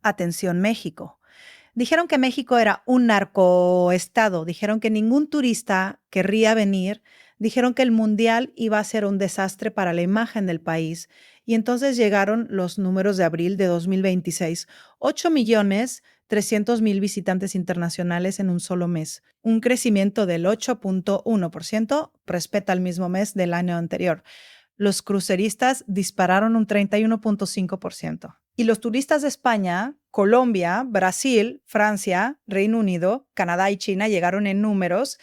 atención México. Dijeron que México era un narcoestado, dijeron que ningún turista querría venir, dijeron que el mundial iba a ser un desastre para la imagen del país. Y entonces llegaron los números de abril de 2026, 8.300.000 visitantes internacionales en un solo mes, un crecimiento del 8.1% respecto al mismo mes del año anterior. Los cruceristas dispararon un 31.5%. Y los turistas de España, Colombia, Brasil, Francia, Reino Unido, Canadá y China llegaron en números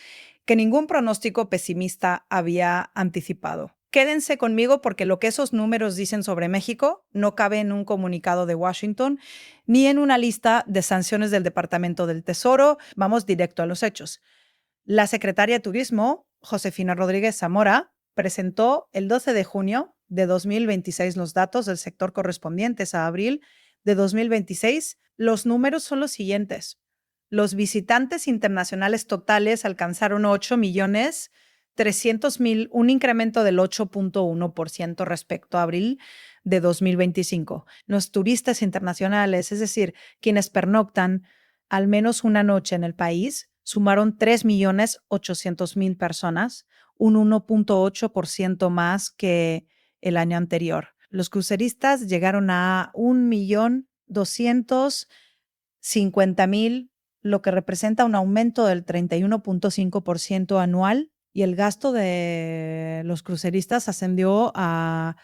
que ningún pronóstico pesimista había anticipado. Quédense conmigo porque lo que esos números dicen sobre México no cabe en un comunicado de Washington ni en una lista de sanciones del Departamento del Tesoro. Vamos directo a los hechos. La secretaria de Turismo, Josefina Rodríguez Zamora, presentó el 12 de junio de 2026 los datos del sector correspondientes a abril de 2026. Los números son los siguientes. Los visitantes internacionales totales alcanzaron 8.300.000, un incremento del 8.1% respecto a abril de 2025. Los turistas internacionales, es decir, quienes pernoctan al menos una noche en el país, sumaron 3.800.000 personas, un 1.8% más que el año anterior. Los cruceristas llegaron a 1.250.000, lo que representa un aumento del 31.5% anual, y el gasto de los cruceristas ascendió a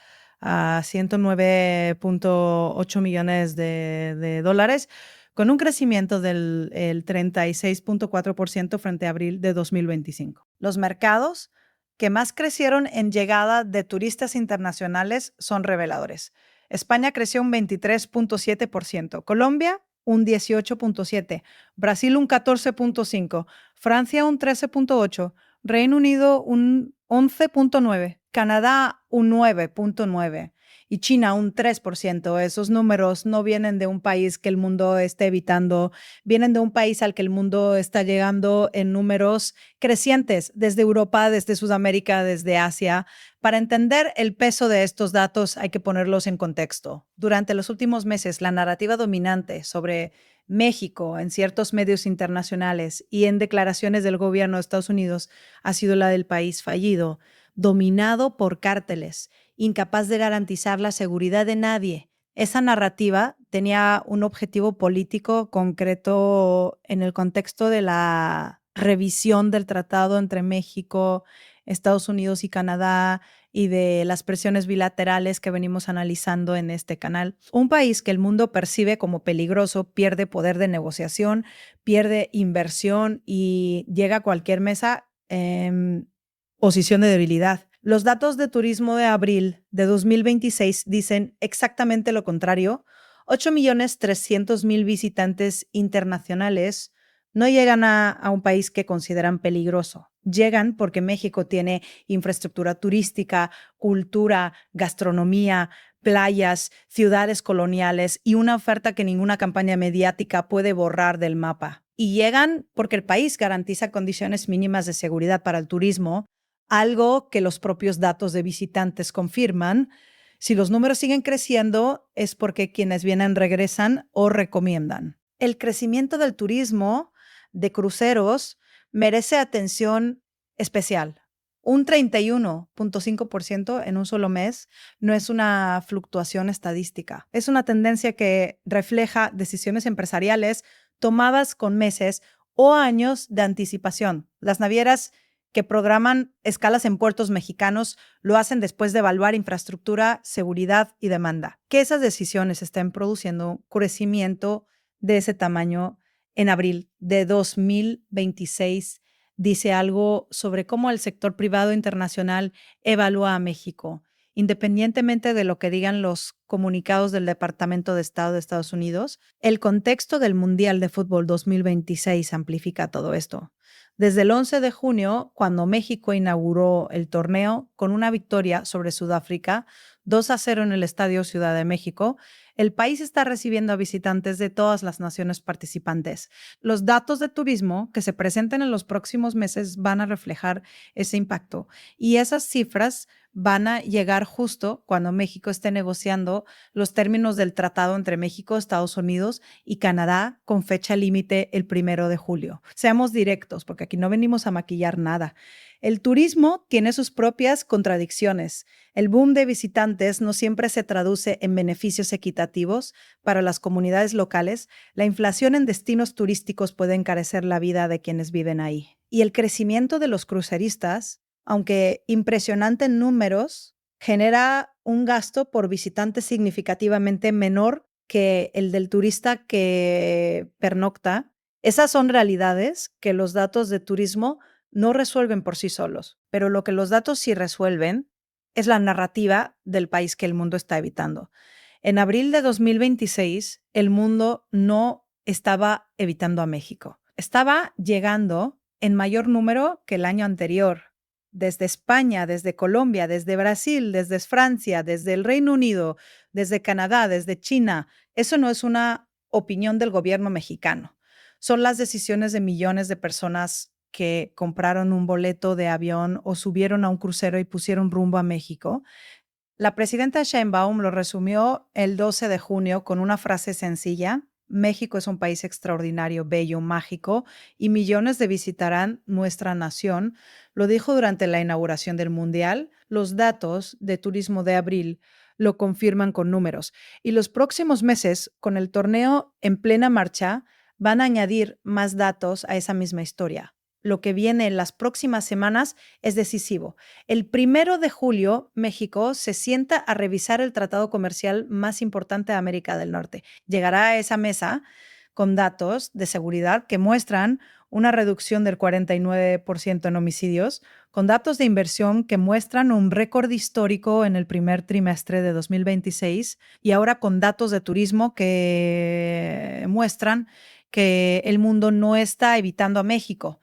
109.8 millones de dólares, con un crecimiento del 36.4% frente a abril de 2025. Los mercados que más crecieron en llegada de turistas internacionales son reveladores. España creció un 23.7%, Colombia un 18.7%, Brasil un 14.5%, Francia un 13.8%, Reino Unido un 11.9%, Canadá un 9.9% y China un 3%. Esos números no vienen de un país que el mundo esté evitando, vienen de un país al que el mundo está llegando en números crecientes desde Europa, desde Sudamérica, desde Asia. Para entender el peso de estos datos hay que ponerlos en contexto. Durante los últimos meses, la narrativa dominante sobre México en ciertos medios internacionales y en declaraciones del gobierno de Estados Unidos ha sido la del país fallido, dominado por cárteles, incapaz de garantizar la seguridad de nadie. Esa narrativa tenía un objetivo político concreto en el contexto de la revisión del tratado entre México, Estados Unidos y Canadá y de las presiones bilaterales que venimos analizando en este canal. Un país que el mundo percibe como peligroso pierde poder de negociación, pierde inversión y llega a cualquier mesa en posición de debilidad. Los datos de turismo de abril de 2026 dicen exactamente lo contrario. 8.300.000 visitantes internacionales no llegan a un país que consideran peligroso. Llegan porque México tiene infraestructura turística, cultura, gastronomía, playas, ciudades coloniales y una oferta que ninguna campaña mediática puede borrar del mapa. Y llegan porque el país garantiza condiciones mínimas de seguridad para el turismo, algo que los propios datos de visitantes confirman. Si los números siguen creciendo es porque quienes vienen regresan o recomiendan. El crecimiento del turismo de cruceros merece atención especial. Un 31.5% en un solo mes no es una fluctuación estadística. Es una tendencia que refleja decisiones empresariales tomadas con meses o años de anticipación. Las navieras que programan escalas en puertos mexicanos lo hacen después de evaluar infraestructura, seguridad y demanda. Que esas decisiones estén produciendo un crecimiento de ese tamaño en abril de 2026 dice algo sobre cómo el sector privado internacional evalúa a México, independientemente de lo que digan los comunicados del Departamento de Estado de Estados Unidos. El contexto del Mundial de Fútbol 2026 amplifica todo esto. Desde el 11 de junio, cuando México inauguró el torneo con una victoria sobre Sudáfrica, 2-0 en el Estadio Ciudad de México, el país está recibiendo a visitantes de todas las naciones participantes. Los datos de turismo que se presenten en los próximos meses van a reflejar ese impacto y esas cifras van a llegar justo cuando México esté negociando los términos del tratado entre México, Estados Unidos y Canadá con fecha límite el 1 de julio. Seamos directos, porque aquí no venimos a maquillar nada. El turismo tiene sus propias contradicciones. El boom de visitantes no siempre se traduce en beneficios equitativos para las comunidades locales. La inflación en destinos turísticos puede encarecer la vida de quienes viven ahí. Y el crecimiento de los cruceristas, aunque impresionante en números, genera un gasto por visitante significativamente menor que el del turista que pernocta. Esas son realidades que los datos de turismo no resuelven por sí solos, pero lo que los datos sí resuelven es la narrativa del país que el mundo está evitando. En abril de 2026, el mundo no estaba evitando a México. Estaba llegando en mayor número que el año anterior. Desde España, desde Colombia, desde Brasil, desde Francia, desde el Reino Unido, desde Canadá, desde China. Eso no es una opinión del gobierno mexicano. Son las decisiones de millones de personas que compraron un boleto de avión o subieron a un crucero y pusieron rumbo a México. La presidenta Sheinbaum lo resumió el 12 de junio con una frase sencilla: México es un país extraordinario, bello, mágico, y millones de visitarán nuestra nación. Lo dijo durante la inauguración del Mundial. Los datos de turismo de abril lo confirman con números. Y los próximos meses, con el torneo en plena marcha, van a añadir más datos a esa misma historia. Lo que viene en las próximas semanas es decisivo. El 1 de julio, México se sienta a revisar el tratado comercial más importante de América del Norte. Llegará a esa mesa con datos de seguridad que muestran una reducción del 49% en homicidios, con datos de inversión que muestran un récord histórico en el primer trimestre de 2026 y ahora con datos de turismo que muestran que el mundo no está evitando a México,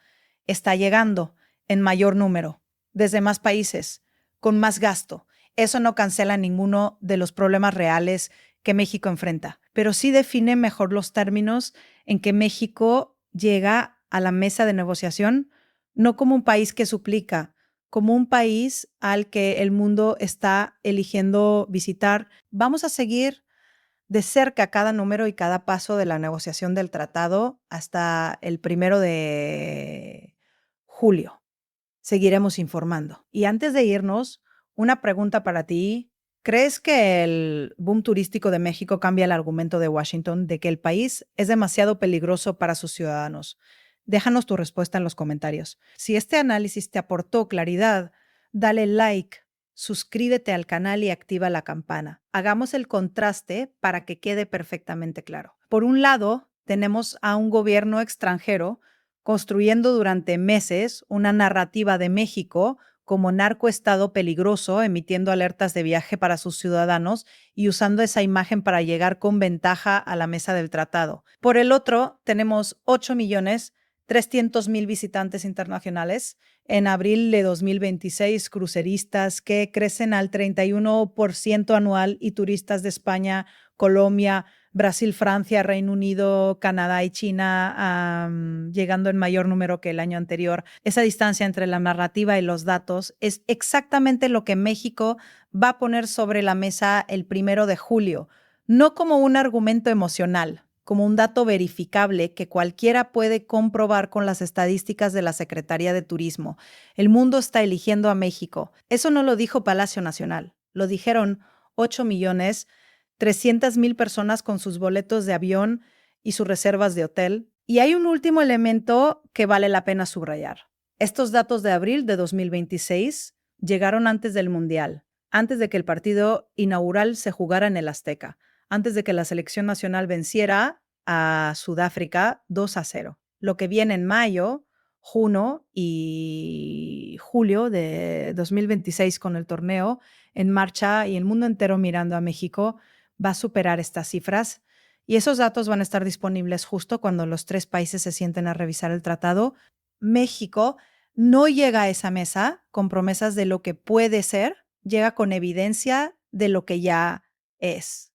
está llegando en mayor número, desde más países, con más gasto. Eso no cancela ninguno de los problemas reales que México enfrenta, pero sí define mejor los términos en que México llega a la mesa de negociación, no como un país que suplica, como un país al que el mundo está eligiendo visitar. Vamos a seguir de cerca cada número y cada paso de la negociación del tratado hasta el 1 de julio. Seguiremos informando. Y antes de irnos, una pregunta para ti. ¿Crees que el boom turístico de México cambia el argumento de Washington de que el país es demasiado peligroso para sus ciudadanos? Déjanos tu respuesta en los comentarios. Si este análisis te aportó claridad, dale like, suscríbete al canal y activa la campana. Hagamos el contraste para que quede perfectamente claro. Por un lado, tenemos a un gobierno extranjero construyendo durante meses una narrativa de México como narcoestado peligroso, emitiendo alertas de viaje para sus ciudadanos y usando esa imagen para llegar con ventaja a la mesa del tratado. Por el otro, tenemos 8.300.000 visitantes internacionales en abril de 2026, cruceristas que crecen al 31% anual y turistas de España, Colombia, Brasil, Francia, Reino Unido, Canadá y China, llegando en mayor número que el año anterior. Esa distancia entre la narrativa y los datos es exactamente lo que México va a poner sobre la mesa el 1 de julio, no como un argumento emocional, como un dato verificable que cualquiera puede comprobar con las estadísticas de la Secretaría de Turismo. El mundo está eligiendo a México. Eso no lo dijo Palacio Nacional, lo dijeron 8.300.000 personas con sus boletos de avión y sus reservas de hotel. Y hay un último elemento que vale la pena subrayar. Estos datos de abril de 2026 llegaron antes del Mundial, antes de que el partido inaugural se jugara en el Azteca, antes de que la selección nacional venciera a Sudáfrica 2-0. Lo que viene en mayo, junio y julio de 2026 con el torneo en marcha y el mundo entero mirando a México, va a superar estas cifras y esos datos van a estar disponibles justo cuando los tres países se sienten a revisar el tratado. México no llega a esa mesa con promesas de lo que puede ser, llega con evidencia de lo que ya es.